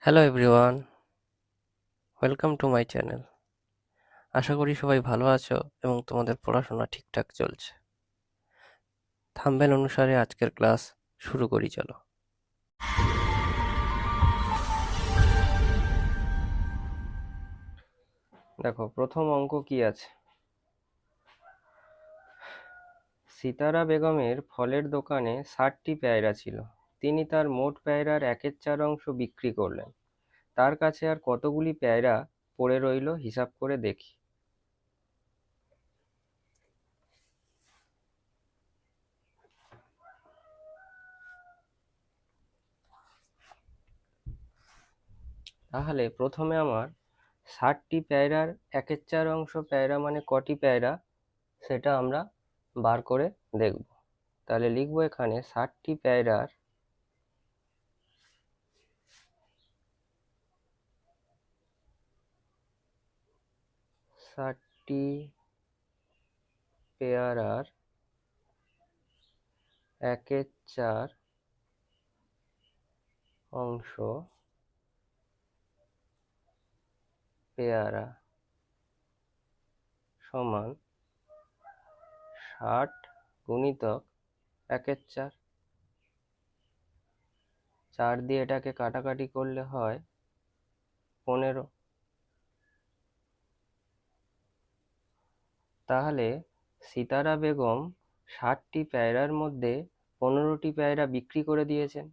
Hello everyone, welcome to my channel. আশা করি সবাই ভালো আছো এবং তোমাদের পড়াশোনা ঠিকঠাক চলছে। থাম্বনেল অনুসারে আজকের ক্লাস শুরু করি চলো। দেখো প্রথম অঙ্ক কি আছে। সিতারা বেগমের ফলের দোকানে 60টি পেয়ারা ছিল। তিনি তার মোট পেয়ারার 1/4 বিক্রি করলেন। তার কাছে আর কতগুলি পেয়ারা পড়ে রইল হিসাব করে দেখি। তাহলে প্রথমে আমার 60টি পেয়ারার 1/4 পেয়ারা মানে কটি পেয়ারা সেটা আমরা বার করে দেখব। তাহলে লিখবো এখানে 60টি পেয়ারার 60টি পেয়ারার 1/4 পেয়ারা সমান 60 গুণিতক 1/4। 4 দিয়ে এটাকে কাটাকাটি করলে হয় 15। তাহলে সিতারা বেগম 60টি পেয়ারার মধ্যে 15টি পেয়ারা বিক্রি করে দিয়েছেন।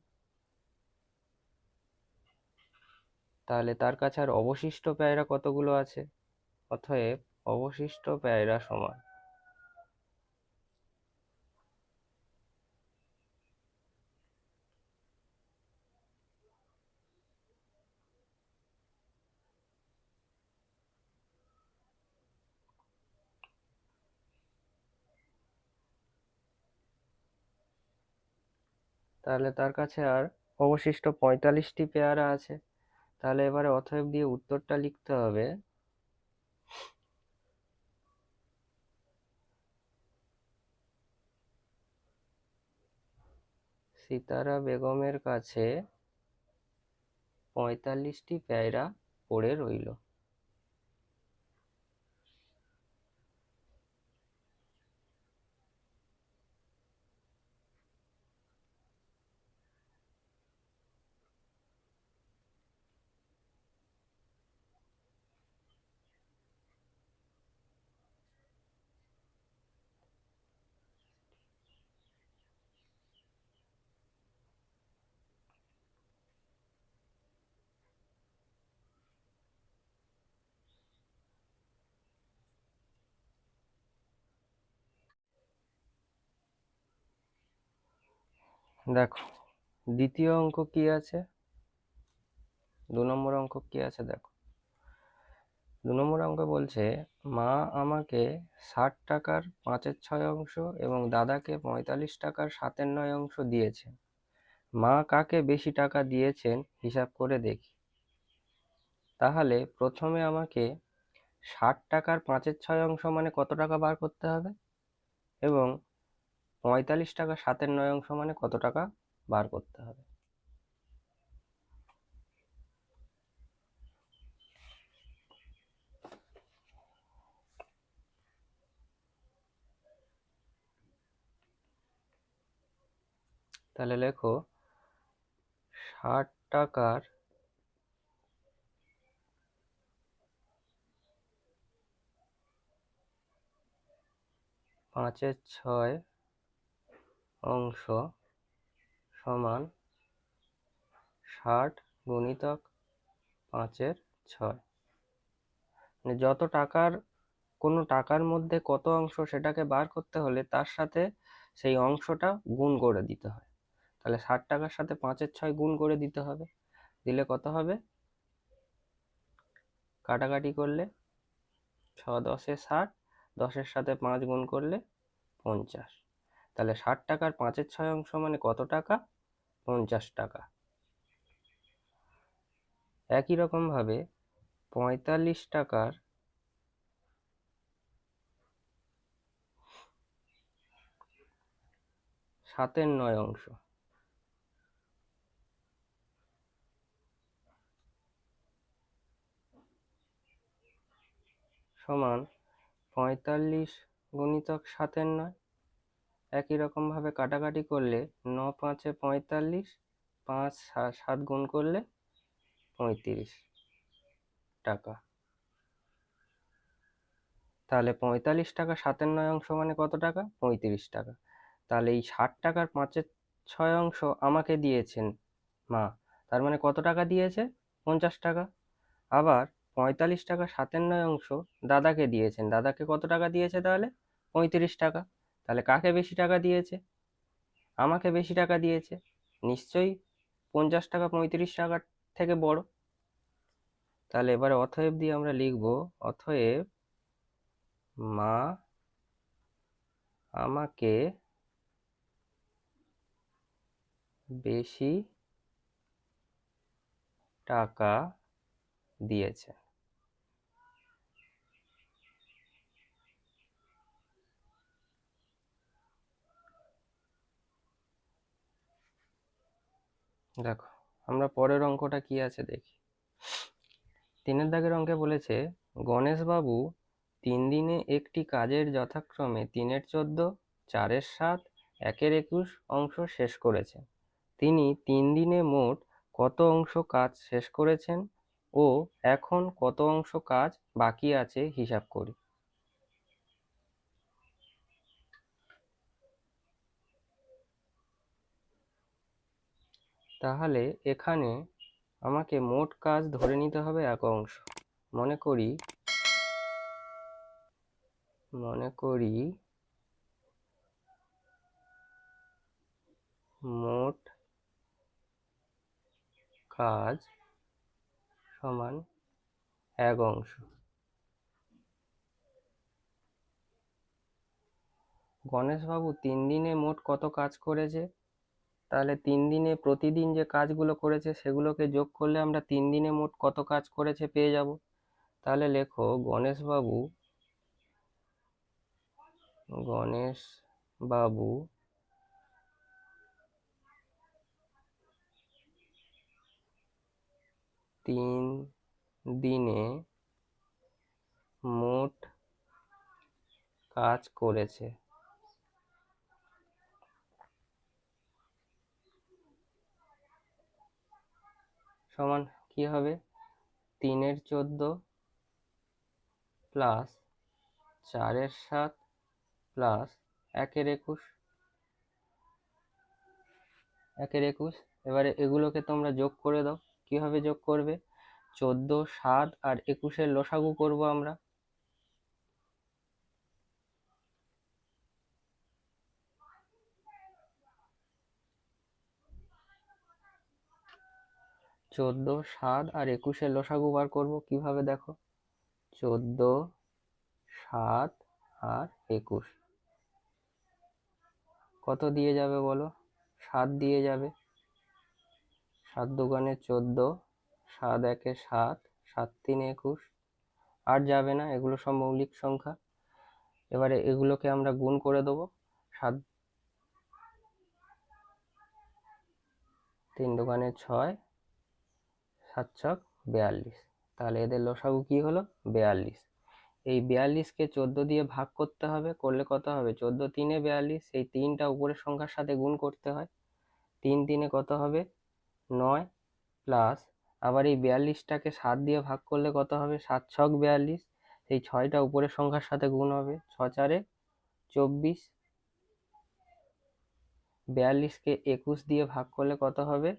তাহলে তার কাছে আর অবশিষ্ট পেয়ারা কতগুলো আছে? অতএব অবশিষ্ট পেয়ারা সমান তাহলে তার কাছে আর অবশিষ্ট 45টি পেয়ারা আছে। তাহলে এবারে অতএব দিয়ে উত্তরটা লিখতে হবে। সিতারা বেগমের কাছে 45টি পেয়ারা পড়ে রইল। দেখো দ্বিতীয় অঙ্ক কি আছে, 2 নম্বর অঙ্ক কি আছে দেখো। 2 নম্বর অঙ্ক বলছে মা আমাকে 60 টাকার 5/6 এবং দাদাকে 45 টাকার 7/9 দিয়েছেন। মা কাকে বেশি টাকা দিয়েছেন হিসাব করে দেখি। তাহলে প্রথমে আমাকে 60 টাকার 5/6 মানে কত টাকা বার করতে হবে এবং 45 টাকা 7/9 মানে কত টাকা বার করতে হবে। তাহলে লেখো 60 টাকার 5/6 সমান 60 গুণিতক 5/6। মানে যত টাকার কোনো টাকার মধ্যে কত অংশ সেটাকে বার করতে হলে তার সাথে সেই অংশটা গুণ করে দিতে হয়। তাহলে 60 টাকার সাথে 5/6 গুণ করে দিতে হবে। দিলে কত হবে? কাটাকাটি করলে 6 10 60, 10-এর সাথে 5 গুণ করলে 50। তাহলে 60 টাকার 5/6 মানে কত টাকা? 50 টাকা। একই রকম ভাবে 45 টাকার 7/9, সমান 45 গুণিতক 97। একই রকমভাবে কাটাকাটি করলে 9 5 45, 5 7 গুণ করলে 35 টাকা। তাহলে 45 টাকা 97 মানে কত টাকা? 35 টাকা। তাহলে এই 60 টাকার 5/6 আমাকে দিয়েছেন মা, তার মানে কত টাকা দিয়েছে? 50 টাকা। আবার 45 টাকা 97 দাদাকে দিয়েছেন, দাদাকে কত টাকা দিয়েছে তাহলে? 35 টাকা। তাহলে কাকে বেশি টাকা দিয়েছে? আমাকে বেশি টাকা দিয়েছে। নিশ্চয়ই 50 টাকা 35 টাকার থেকে বড়। তাহলে এবারে অতএব দিয়ে আমরা লিখব, অতএব মা আমাকে বেশি টাকা দিয়েছে। দেখো আমরা পরের অঙ্কটা কি আছে দেখি। 3 দাগের অঙ্কে বলেছে গণেশবাবু 3 দিনে একটি কাজের যথাক্রমে 3/14, 4/7, 1/21 অংশ শেষ করেছেন। তিনি 3 দিনে মোট কত অংশ কাজ শেষ করেছেন ও এখন কত অংশ কাজ বাকি আছে হিসাব করি। তাহলে এখানে আমাকে মোট কাজ ধরে নিতে হবে 1 অংশ। মনে করি মোট কাজ সমান 1 অংশ। গণেশবাবু 3 দিনে মোট কত কাজ করেছে? তাহলে 3 দিনে প্রতিদিন যে কাজগুলো করেছে সেগুলোকে যোগ করলে আমরা 3 দিনে মোট কত কাজ করেছে পেয়ে যাব। তাহলে লেখো গণেশবাবু 3 দিনে মোট কাজ করেছে। সমান কি হবে? 3/14 প্লাস 4/7 প্লাস 1/21। এবারে এগুলোকে তোমরা যোগ করে দাও। কিভাবে যোগ করবে? 14, 7 আর 21 লসাগু করব আমরা। 14, 7 আর 21 লসাগু বার করব কিভাবে দেখো। 14, 7 আর 21 কত দিয়ে যাবে বলো? 7 দিয়ে যাবে। 7 দুগুণে 14, 7 একে 7, 7 3 21। আর যাবে না, এগুলো সব মৌলিক সংখ্যা। এবারে এগুলোকে আমরা গুণ করে দেবো। 7 3 দুগুণে 6, 7 ছক 42। তাহলে এদের লসাগু কি হলো? 42। এই 42কে 14 দিয়ে ভাগ করতে হবে, করলে কত হবে? 14 3 42। এই 3টা উপরের সংখ্যার সাথে গুণ করতে হয়। 3 3 কত হবে? 9 প্লাস আবার এই 42টাকে 7 দিয়ে ভাগ করলে কত হবে? 7 ছক 42। এই 6টা উপরের সংখ্যার সাথে গুণ হবে। 6 4 24। 42কে 21 দিয়ে ভাগ করলে কত হবে?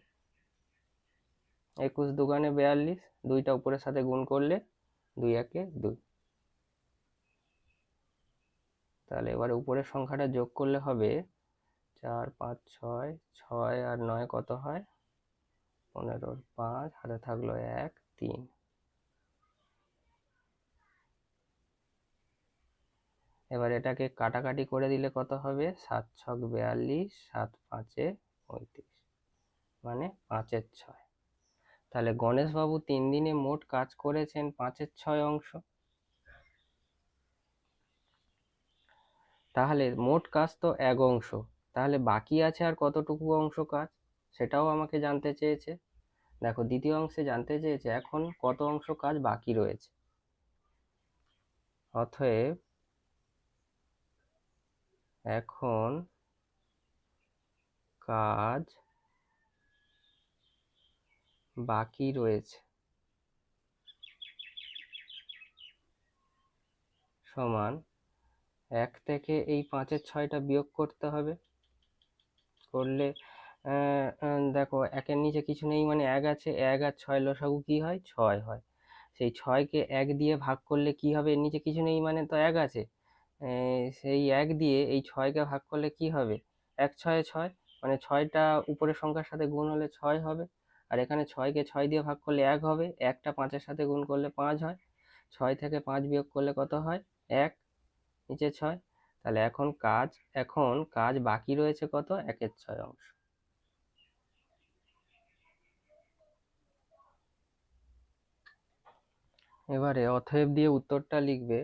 21 দুগুণে 42। 2টা উপরের সাথে গুণ করলে 2 একে 2। তাহলে এবার উপরের সংখ্যাটা যোগ করলে হবে 4 5 6, 6 আর 9 কত হয়? 15, 5 হাতে থাকলো 1 3। এবার এটাকে কাটাকাটি করে দিলে কত হবে? 7 ছক 42, 7 5 35, মানে 5/6। তাহলে গণেশবাবু 3 দিনে মোট কাজ করেছেন 5/6 অংশ। তাহলে মোট কাজ তো 1 অংশ, তাহলে বাকি আছে আর কতটুকু অংশ কাজ সেটাও আমাকে জানতে চেয়েছে। দেখো দ্বিতীয় অংশে জানতে চেয়েছে এখন কত অংশ কাজ বাকি রয়েছে। অতএব এখন কাজ বাকি রয়েছে সমান 1 থেকে এই 5-এর 6টা বিয়োগ করতে হবে। করলে দেখো 1-এর নিচে কিছু নেই মানে 1 আছে, 1 আর 6 লসাগু কি হয়? 6 হয়। সেই 6কে 1 দিয়ে ভাগ করলে কি হবে? এর নিচে কিছু নেই মানে তো 1 আছে। সেই 1 দিয়ে এই 6কে ভাগ করলে কি হবে? 1 6 6, মানে 6টা উপরের সংখ্যার সাথে গুণ হলে 6 হবে। আর এখানে 6কে 6 দিয়ে ভাগ করলে 1 হবে, 1টা 5-এর সাথে গুণ করলে 5 হয়। 6 থেকে 5 বিয়োগ করলে কত হয়? 1, নিচে 6। তাহলে এখন কাজ বাকি রয়েছে কত? 1-এর 6 অংশ। এবারে অতএব দিয়ে উত্তরটা লিখবে,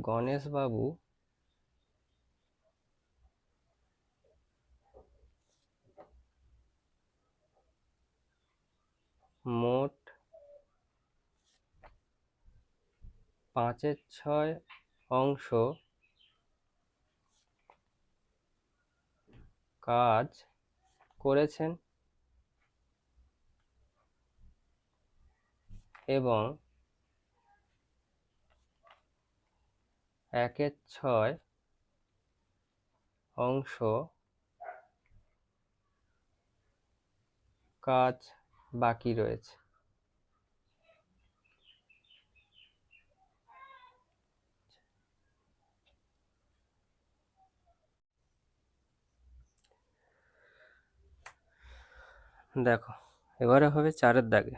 গণেশবাবু মোট 5-এর 6 অংশ কাজ করেছেন এবং 1-এর 6 অংশ কাজ বাকি রয়েছে। দেখো এবারে হবে 4-এর দাগে।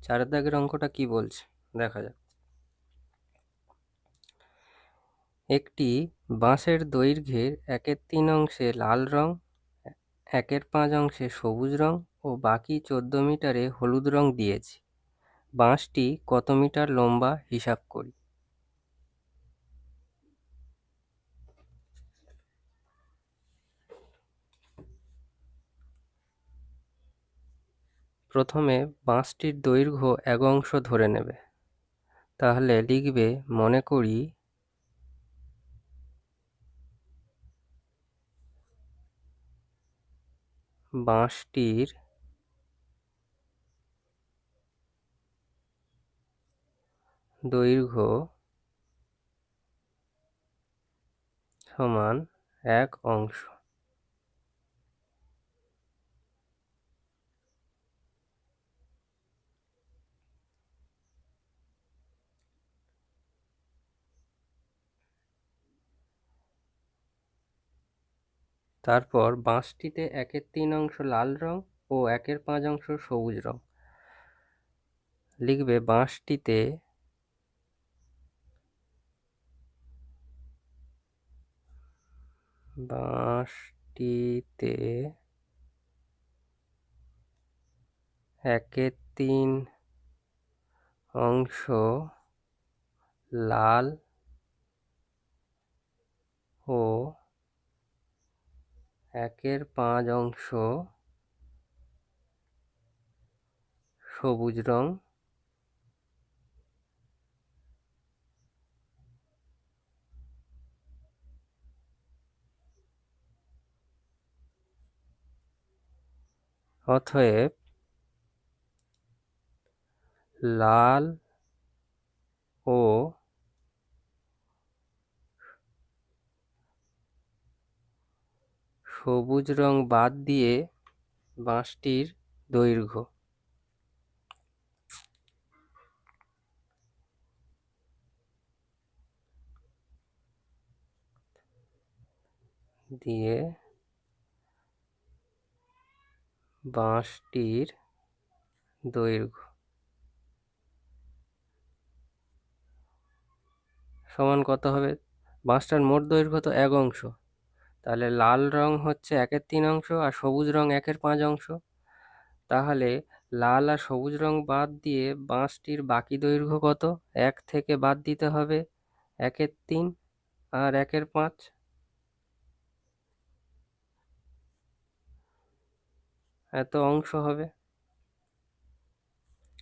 4-এর দাগের অঙ্কটা কি বলছে দেখা যাক। একটি বাঁশের দৈর্ঘ্যের 1-এর 3 অংশে লাল রং, 1-এর 5 অংশে সবুজ রং ও বাকি 14 মিটারে হলুদ রং দিয়েছি। বাঁশটি কত মিটার লম্বা হিসাব করি। প্রথমে বাঁশটির দৈর্ঘ্য 1 অংশ ধরে নেবে। তাহলে লিখবে, মনে করি বাঁশটির দৈর্ঘ্য সমান 1 অংশ। তারপর বাঁশটিতে 1-এর 3 অংশ লাল রং ও 1-এর 5 অংশ সবুজ রং। লিখবে বাঁশটিতে 1-এর 3 অংশ লাল ও 1-এর 5 অংশ সবুজ রং। অতএব লাল ও সবুজ রং বাদ দিয়ে বাঁশটির দৈর্ঘ্য দিয়ে বাঁশটির দৈর্ঘ্য সমান কত হবে? বাঁশটার মোট দৈর্ঘ্য তো 1 অংশ, তাহলে লাল রং হচ্ছে 1-এর 3 অংশ আর সবুজ রং 1-এর 5 অংশ। তাহলে লাল আর সবুজ রং বাদ দিয়ে বাঁশটির বাকি দৈর্ঘ্য কত? 1 থেকে বাদ দিতে হবে 1-এর 3 আর 1-এর 5, এত অংশ হবে।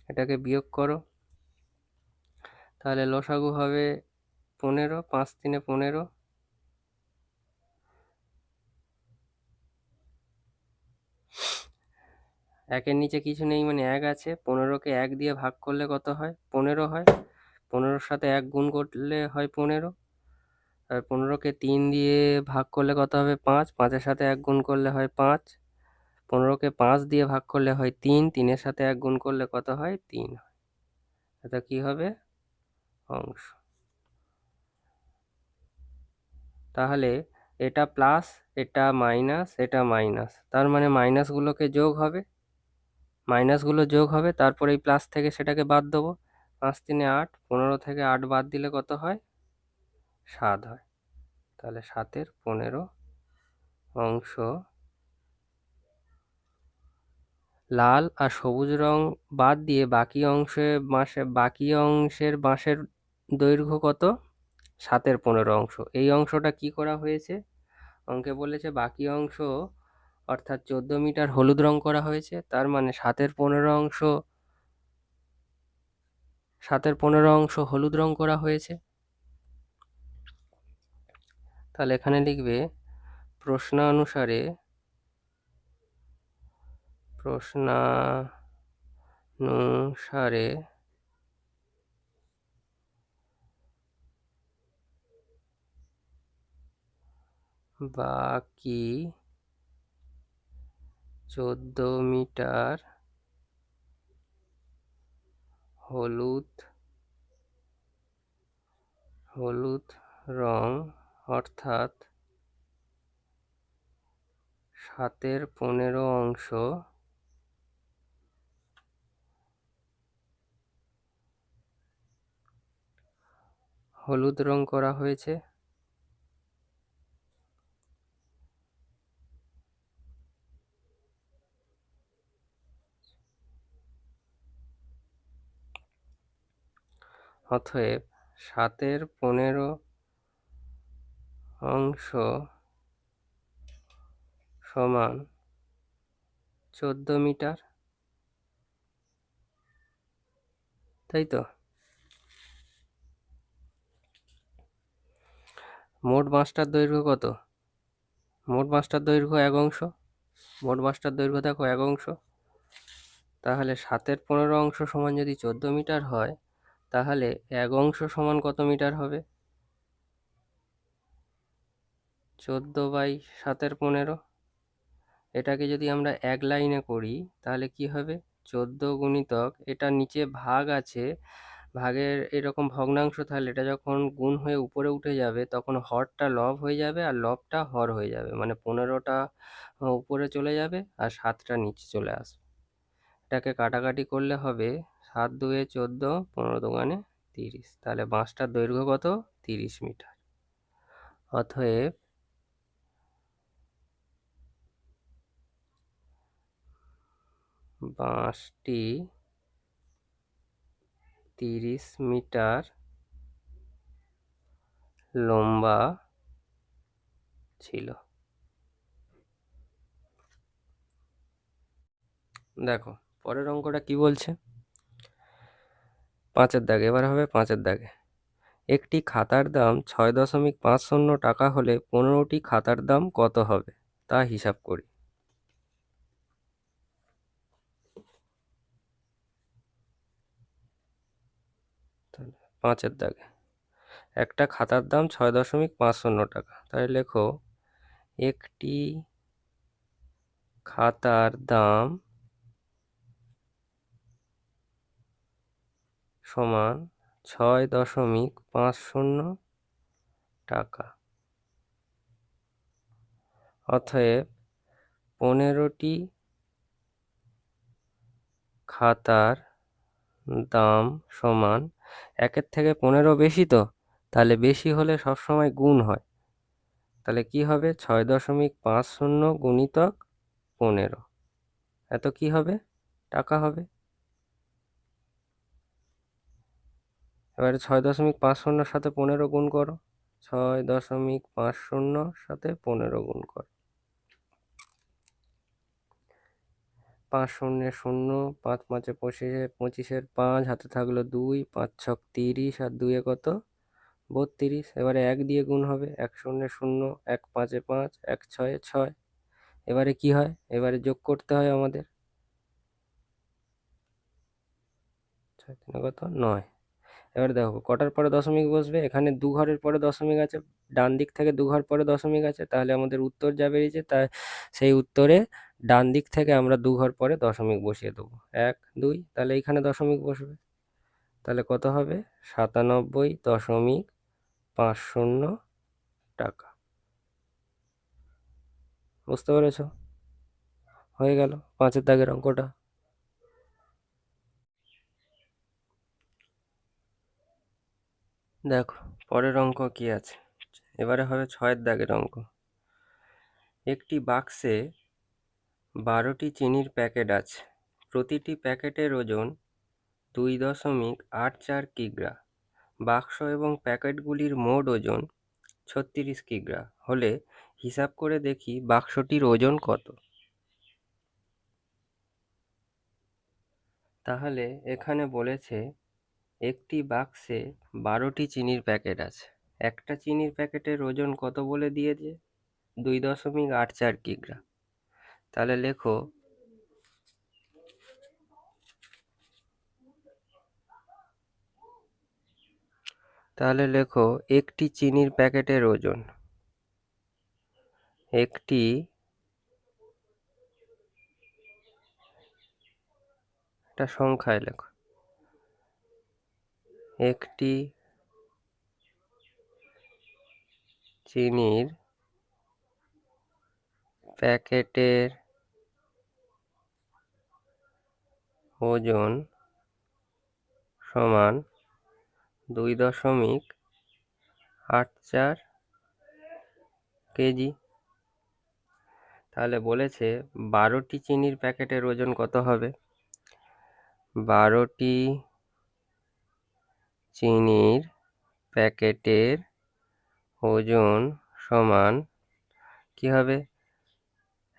এটাকে বিয়োগ করো। তাহলে লসাগু হবে 15, 5 3 15। একের নিচে কিছু নেই মানে 1 আছে, 15কে 1 দিয়ে ভাগ করলে কত হয়? 15 হয়। 15-র সাথে 1 গুণ করলে হয় 15। আর 15কে 3 দিয়ে ভাগ করলে কত হবে? 5। 5-এর সাথে 1 গুণ করলে হয় 5। 15কে 5 দিয়ে ভাগ করলে হয় 3। 3-এর সাথে 1 গুণ করলে কত হয়? 3 হয়। এটা কি হবে? অংশ। তাহলে এটা প্লাস, এটা মাইনাস, এটা মাইনাস, তার মানে মাইনাসগুলোকে যোগ হবে, মাইনাসগুলো যোগ হবে, তারপর এই প্লাস থেকে সেটাকে বাদ দেবো। 5 3 8, 15 থেকে 8 বাদ দিলে কত হয়? 7 হয়। তাহলে 7-এর 15 অংশ লাল আর সবুজ রং বাদ দিয়ে বাকি অংশের বাঁশের দৈর্ঘ্য কত? 7-এর 15 অংশ। এই অংশটা কি করা হয়েছে? অঙ্কে বলেছে বাকি অংশ অর্থাৎ 14 মিটার হলুদ রং করা হয়েছে, তার মানে 7-এর 15 অংশ হলুদ রং করা হয়েছে। তাহলে এখানে লিখবে প্রশ্নানুসারে বাকি 14 মিটার হলুদ রং অর্থাৎ 7-এর 15 অংশ হলুদ রং করা হয়েছে। অতএব 7-এর 15 অংশ সমান 14 মিটার, তাই তো? মোট বাঁশটার দৈর্ঘ্য কত? মোট বাঁশটার দৈর্ঘ্য 1 অংশ। মোট বাঁশটার দৈর্ঘ্য দেখো 1 অংশ। তাহলে 7-এর 15 অংশ সমান যদি 14 মিটার হয়, তাহলে 1 অংশ সমান কত মিটার হবে? 14/7-এর 15। এটাকে যদি আমরা এক লাইনে করি তাহলে কি হবে? 14 গুণিতক, এটা নিচে ভাগ আছে, ভাগের এরকম ভগ্নাংশ থাকলে এটা যখন গুণ হয়ে উপরে উঠে যাবে তখন হরটা লব হয়ে যাবে আর লবটা হর হয়ে যাবে, মানে 15টা উপরে চলে যাবে আর 7টা নিচে চলে আসবে। এটাকে কাটাকাটি করলে হবে 7 2 14, 15 2 30। তাহলে বাঁশটার দৈর্ঘ্য কত? 30 মিটার। অতএব বাঁশটি 30 মিটার লম্বা ছিল। দেখো পরের অঙ্কটা কি বলছে? 5-এর দাগে, এবার হবে 5-এর দাগে। একটি খাতার দাম 6.50 টাকা হলে 15টি খাতার দাম কত হবে তা হিসাব করি। 5-এর দাগে একটা খাতার দাম 6.50 টাকা, তাই লেখো একটি খাতার দাম সমান 6.50 টাকা। অতএব 15টি খাতার দাম সমান, 1-এর থেকে 15 বেশি তো, তাহলে বেশি হলে সবসময় গুণ হয়। তাহলে কি হবে? 6.50 গুণিতক 15, এত কি হবে? টাকা হবে। এবারে 6.50 সাথে 15 গুণ করো, 6.50 সাথে 15 গুণ করো। 5 শূন্যে 0, 5 5 25, 5 হাতে থাকলো 2, 5 6 30 আর 2 কত 32। এবারে 1 দিয়ে গুণ হবে, 1 শূন্যে 0, 1 5 5, 1 6 6। এবারে কি হয়, এবারে যোগ করতে হয় আমাদের, 6 3 কত 9। এবার দেখো কটার পরে দশমিক বসবে, এখানে 2 ঘরের পরে দশমিক আছে, ডান দিক থেকে 2 ঘর পরে দশমিক আছে, তাহলে আমাদের উত্তর যা বেরিয়েছে তাই সেই উত্তরে ডান দিক থেকে আমরা 2 ঘর পরে দশমিক বসিয়ে দেবো, 1 2, তাহলে এইখানে দশমিক বসবে, তাহলে কত হবে 97.50 টাকা। বুঝতে পেরেছো? হয়ে গেল 5-এর দাগের অঙ্কটা। দেখো পরের অঙ্ক কি আছে, এবারে হবে 6-এর দাগের অঙ্ক। একটি বাক্সে 12টি চিনির প্যাকেট আছে, প্রতিটি প্যাকেটের ওজন 2.84 কিগ্রা। বাক্স এবং প্যাকেটগুলির মোট ওজন 36 কিগ্রা হলে হিসাব করে দেখি বাক্সটির ওজন কত। তাহলে এখানে বলেছে একটি বাক্সে 12টি চিনির প্যাকেট আছে, একটা চিনির প্যাকেটের ওজন কত বলে দিয়েছে 2.84 কিগ্রা। তাহলে লেখো একটি চিনির প্যাকেটের ওজন, একটি একটা সংখ্যায় লেখো, একটি চিনির প্যাকেটের ওজন সমান 2.84 কেজি। তাহলে বলেছে 12টি চিনির প্যাকেটের ওজন কত হবে, 12টি চিনির প্যাকেটের ওজন সমান কি হবে,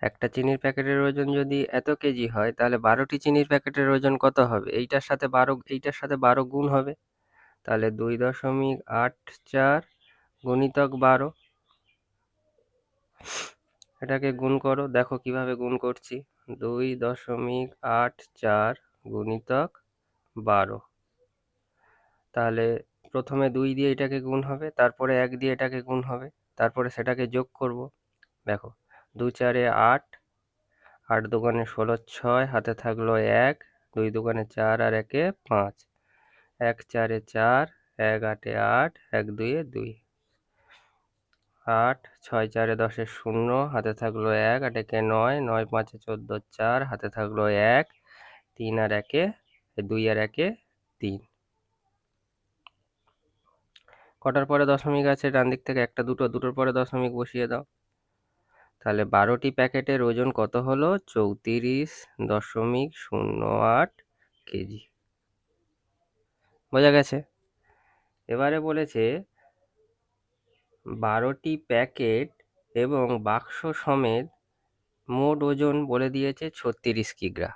একটা চিনির প্যাকেটের ওজন যদি এত কেজি হয় তাহলে 12টি চিনির প্যাকেটের ওজন কত হবে, এইটার সাথে 12 গুণ হবে, তাহলে 2.84 গুণিতক 12। এটাকে গুণ করো, দেখো কিভাবে গুণ করছি, 2.84 গুণিতক 12। তাহলে প্রথমে 2 দিয়ে এটাকে গুণ হবে, তারপরে 1 দিয়ে এটাকে গুণ হবে, তারপরে সেটাকে যোগ করব। দেখো 2 4 8, 8 দুগুণে 16 6, হাতে থাকলো 1, 2 দুগুণে 4 আর 1 5, 1 4 4, 1 8 8, 1 2 2, 8 6 4 10 0, হাতে থাকলো 1, 8 1 9, 9 5 14 4, হাতে থাকলো 1, 3 আর 1 2 আর 1 3। কটার পরে দশমিক আছে, ডান দিক থেকে একটা দুটোর পরে দশমিক বসিয়ে দাও। তাহলে 12টি প্যাকেটের ওজন কত হলো 34.08 কেজি। বোঝা গেছে? এবারে বলেছে 12টি প্যাকেট এবং বাক্স সমেত মোট ওজন বলে দিয়েছে 36 কিগ্রা।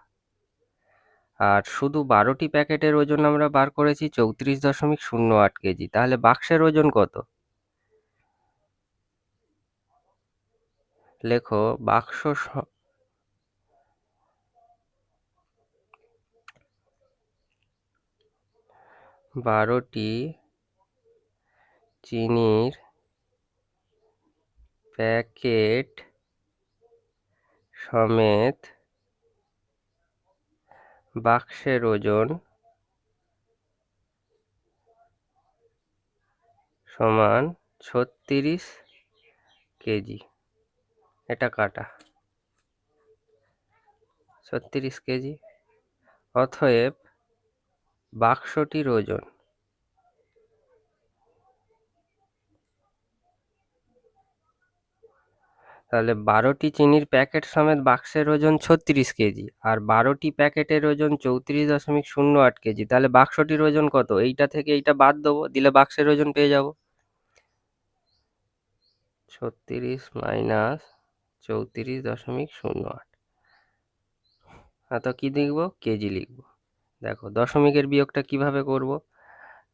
আর শুধু 12টি প্যাকেটের ওজন আমরা বার করেছি 34.08 কেজি। তাহলে বাক্সের ওজন কত? লেখো বাক্স 12টি চিনির প্যাকেট সমেত বাক্সের ওজন সমান 36 কেজি। এটা কাটা 36 কেজি। অতএব বাক্সটির ওজন তাহলে 12টি চিনির প্যাকেট সমেত বাক্সের ওজন 36 কেজি আর 12টি প্যাকেটের ওজন 34.08 কেজি। তাহলে বাক্সটির ওজন কত? এইটা থেকে এইটা বাদ দেবো, দিলে বাক্সের ওজন পেয়ে যাব। 36 - 34.08। তো কি লিখব? কেজি লিখব। দেখো দশমিকের বিয়োগটা কিভাবে করব?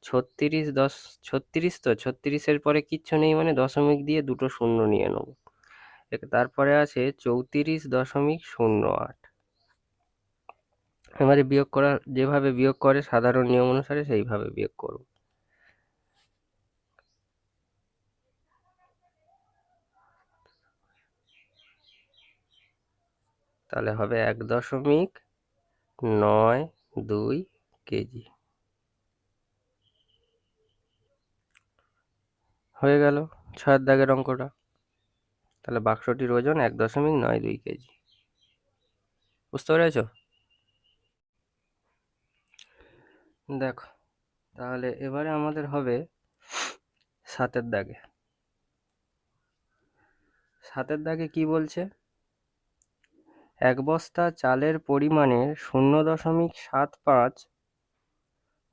36 তো 36-এর পরে কিচ্ছু নেই মানে দশমিক দিয়ে দুটো শূন্য নিয়ে নেব। তারপরে আছে 34.08। এবারে বিয়োগ করা যেভাবে বিয়োগ করে সাধারণ নিয়ম অনুসারে সেইভাবে বিয়োগ করব। তাহলে হবে 1.92 কেজি। হয়ে গেল 6-এর দাগের অঙ্কটা। তাহলে বাক্সটির ওজন 1.92 কেজি। বুঝতে পেরেছো? দেখো তাহলে এবারে আমাদের হবে 7-এর দাগে। 7-এর দাগে কি বলছে? এক বস্তা চালের পরিমাণের 0.75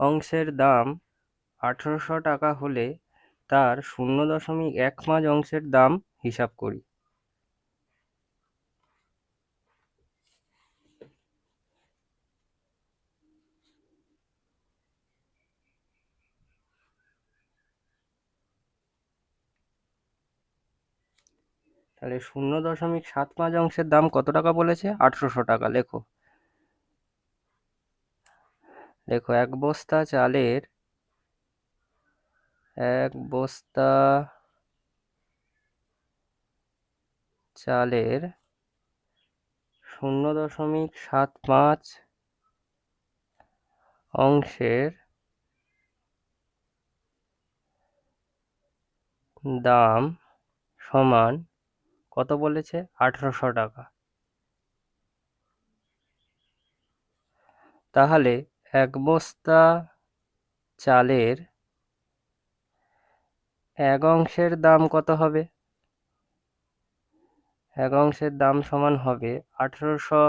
অংশের দাম 1800 টাকা হলে তার 0.15 অংশের দাম হিসাব করি। তাহলে 0.75 অংশের দাম কত টাকা বলেছে? 1800 টাকা। লেখো এক বস্তা চালের এক বস্তা চালের 0.75 অংশের দাম সমান কত বলেছে? 1800 টাকা। তাহলে এক বস্তা চালের এক অংশের দাম কত হবে? এক অংশের দাম সমান হবে 1800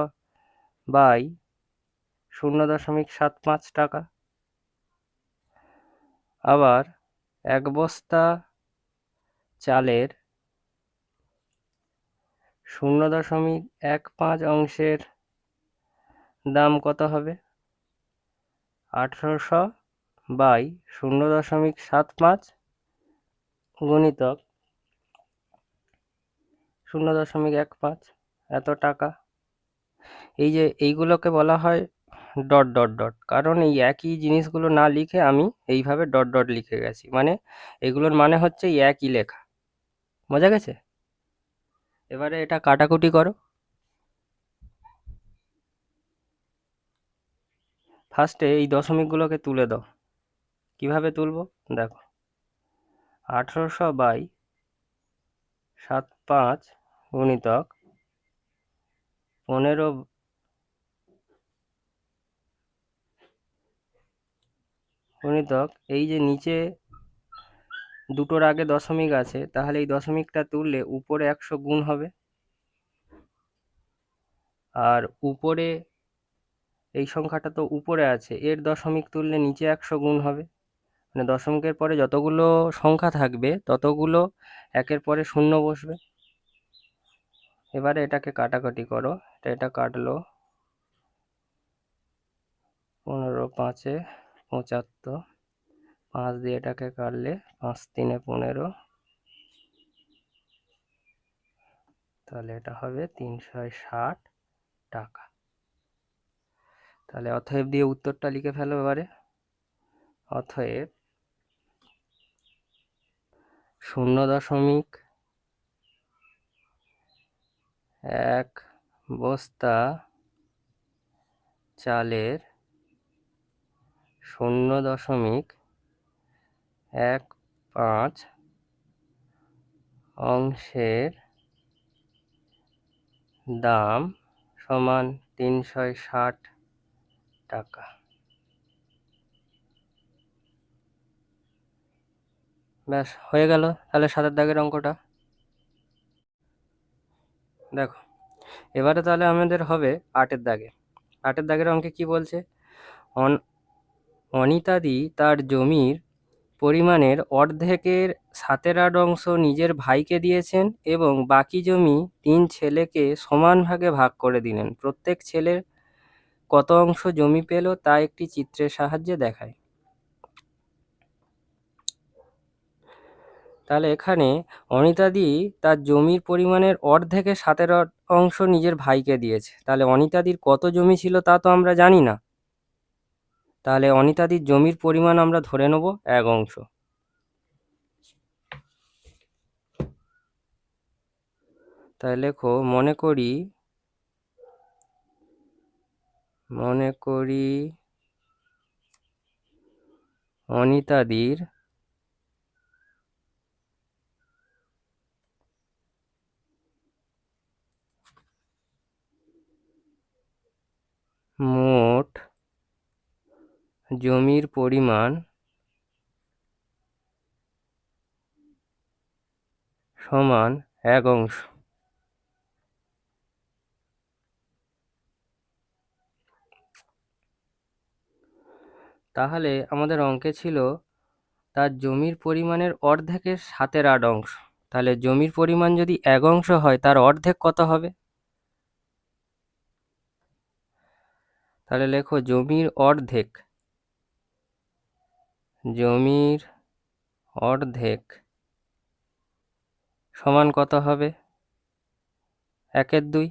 বাই 0.75 টাকা। আবার এক বস্তা চালের 0.15 অংশের দাম কত হবে? 1800 বাই 0.75 গুণিতক 0.15 এত টাকা। এই যে এইগুলোকে বলা হয় ডট ডট ডট, কারণ এই একই জিনিসগুলো না লিখে আমি এইভাবে ডট ডট লিখে গেছি, মানে এগুলোর মানে হচ্ছে এই একই লেখা। বোঝা গেছে? এবারে এটা কাটাকুটি করো। ফার্স্টে এই দশমিকগুলোকে তুলে দাও। কিভাবে তুলবো? দেখো 1800 বাই 75 গুণিতক 15 গুণিতক এই যে নিচে দুটোর আগে দশমিক আছে, তাহলে এই দশমিকটা তুললে উপরে 100 গুণ হবে, আর উপরে এই সংখ্যাটা তো উপরে আছে, এর দশমিক তুললে নিচে 100 গুণ হবে। মানে দশমিকের পরে যতগুলো সংখ্যা থাকবে ততগুলো একের পরে শূন্য বসবে। এবারে এটাকে কাটাকাটি করো। এটা কাটলো 15 5-এ 75, 5 দিয়ে এটাকে কাটলে 5 3-এ 15, তাহলে এটা হবে 360 টাকা। তাহলে অতএব দিয়ে উত্তরটা লিখে ফেলো এবারে। অতএব 0.1 বস্তা চালের 0.15 অংশের দাম সমান 360 টাকা। ব্যাস হয়ে গেল তাহলে 7-এর দাগের অঙ্কটা। দেখো এবারে তাহলে আমাদের হবে 8-এর দাগে। 8-এর দাগের অঙ্কে কি বলছে? অনিতাদি তার জমির পরিমাণের অর্ধেকের 7/8 অংশ নিজের ভাইকে দিয়েছেন এবং বাকি জমি 3 ছেলেকে সমান ভাগে ভাগ করে দিলেন। প্রত্যেক ছেলের কত অংশ জমি পেল তা একটি চিত্রের সাহায্যে দেখায়। তাহলে এখানে অনিতাদি তার জমির পরিমাণের অর্ধেকের 1/7 অংশ নিজের ভাইকে দিয়েছে। তাহলে অনিতাদির কত জমি ছিল তা তো আমরা জানি না। তাহলে অনিতাদির জমির পরিমাণ আমরা ধরে নেব 1 অংশ। তাহলে লেখো মনে করি অনিতাদির মোট জমির পরিমাণ সমান 1 অংশ। তাহলে আমাদের অঙ্কে ছিল তার জমির পরিমাণের অর্ধেকের 7/8 অংশ। তাহলে জমির পরিমাণ যদি 1 অংশ হয় তার অর্ধেক কত হবে? তাহলে লেখো জমির অর্ধেক সমান কত হবে? 1/2।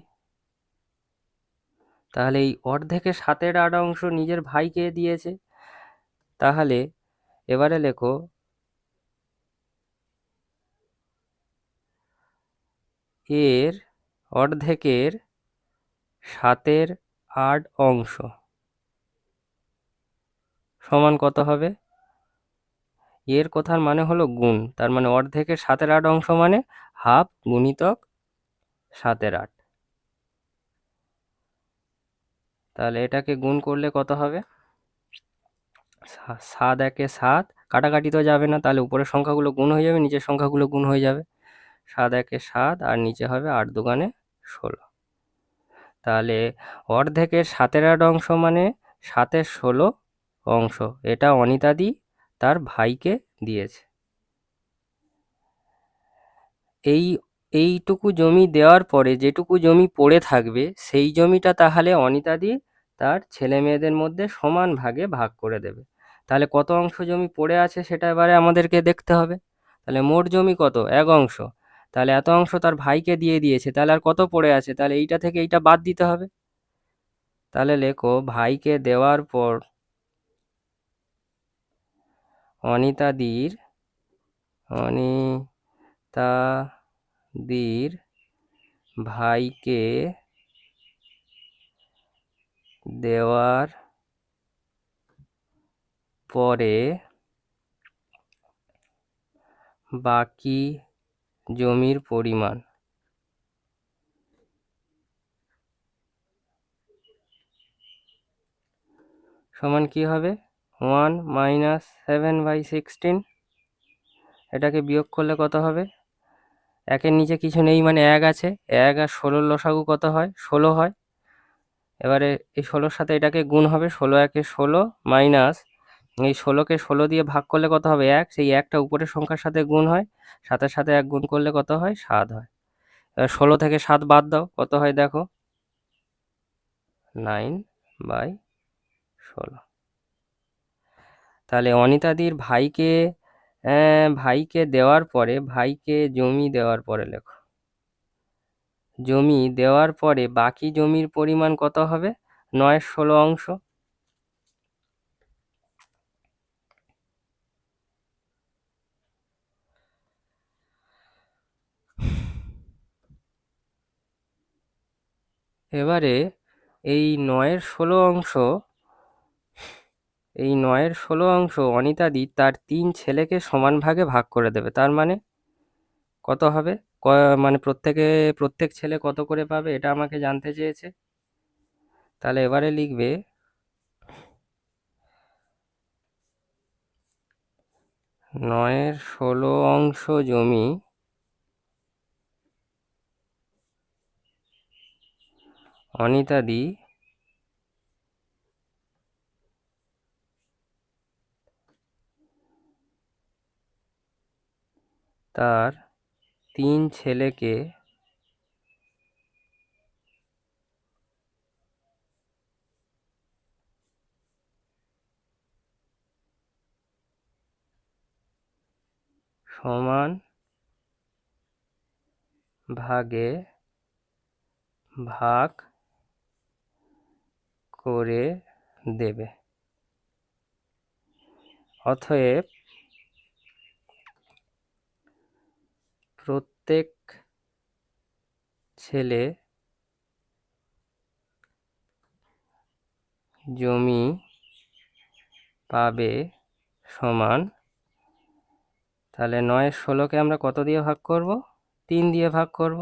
তাহলে এই অর্ধেকের 7/8 অংশ নিজের ভাইকে দিয়েছে। তাহলে এবারে লেখো এর অর্ধেকের 7/8 অংশ সমান কত হবে? এর কথার মানে হলো গুণ, তার মানে অর্ধেকের 7/8 অংশ মানে হাফ গুণিতক 7/8। তাহলে এটাকে গুণ করলে কত হবে? 7 একে 7, কাটাকাটি তো যাবে না, তাহলে উপরের সংখ্যাগুলো গুণ হয়ে যাবে, নিচের সংখ্যাগুলো গুণ হয়ে যাবে। 7 একে 7 আর নিচে হবে 8 দুগুণে 16। তাহলে অর্ধেকের 7/8 অংশ মানে 7/16 অংশ। এটা অনিতাদি তার ভাইকে দিয়েছে। এইটুকু জমি দেওয়ার পরে যেটুকু জমি পড়ে থাকবে সেই জমিটা তাহলে অনিতাদি তার ছেলে মেয়েদের মধ্যে সমান ভাগে ভাগ করে দেবে। তাহলে কত অংশ জমি পড়ে আছে সেটা এবারে আমাদেরকে দেখতে হবে। তাহলে মোট জমি কত? 1 অংশ। তাহলে এত অংশ তার ভাইকে দিয়ে দিয়েছে, তাহলে আর কত পড়ে আছে? তাহলে এইটা থেকে এইটা বাদ দিতে হবে। তাহলে লেখো ভাইকে দেওয়ার পর অনিতাদির ভাইকে দেওয়ার পরে বাকি জমির পরিমাণ সমান কি হবে? 1 - 7/16। এটাকে বিয়োগ করলে কত হবে? 1-এর নিচে কিছু নেই মানে 1 আছে। 1 আর 16 লসাগু কত হয়? 16 হয়। এবারে এই 16-র সাথে এটাকে গুণ হবে। 16 একে 16 মাইনাস এই 16কে 16 দিয়ে ভাগ করলে কত হবে? 1। সেই 1টা উপরের সংখ্যার সাথে গুণ হয়। 7-এর সাথে 1 গুণ করলে কত হয়? 7 হয়। এবার 16 থেকে 7 বাদ দাও, কত হয় দেখো? 9/16। তাহলে অনিতাদির ভাইকে দেওয়ার পরে, ভাইকে জমি দেওয়ার পরে লেখো, জমি দেওয়ার পরে বাকি জমির পরিমাণ কত হবে? 9/16 অংশ। এবারে এই 9/16 অংশ অনিতাদি তার 3 ছেলেকে সমান ভাগে ভাগ করে দেবে। তার মানে কত হবে? মানে প্রত্যেক ছেলে কত করে পাবে এটা আমাকে জানতে চেয়েছে। তাহলে এবারে লিখবে 9/16 অংশ জমি অনিতাদি তার 3 ছেলেকে সমান ভাগে ভাগ করে দেবে। অতএব প্রত্যেক ছেলে জমি পাবে সমান, তাহলে 9/16কে আমরা কত দিয়ে ভাগ করব? 3 দিয়ে ভাগ করব।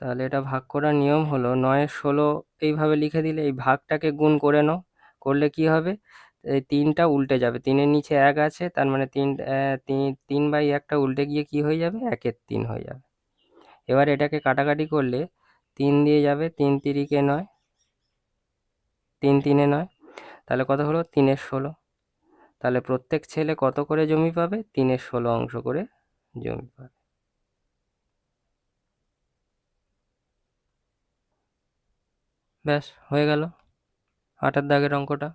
তাহলে এটা ভাগ করার নিয়ম হলো 9/16 এইভাবে লিখে দিলে এই ভাগটাকে গুণ করে নাও, করলে কি হবে? এই 3টা উল্টে যাবে, 3-এর নিচে 1 আছে, তার মানে 3/1টা উল্টে গিয়ে কি হয়ে যাবে? 1/3 হয়ে যাবে। এবার এটাকে কাটাকাটি করলে 3 দিয়ে যাবে, 3 তিরিকে 9, 3 3-এ 9, তাহলে কত হলো? 3/16। তাহলে প্রত্যেক ছেলে কত করে জমি পাবে? 3/16 অংশ করে জমি পাবে। ব্যাস হয়ে গেল 8 দাগের অঙ্কটা।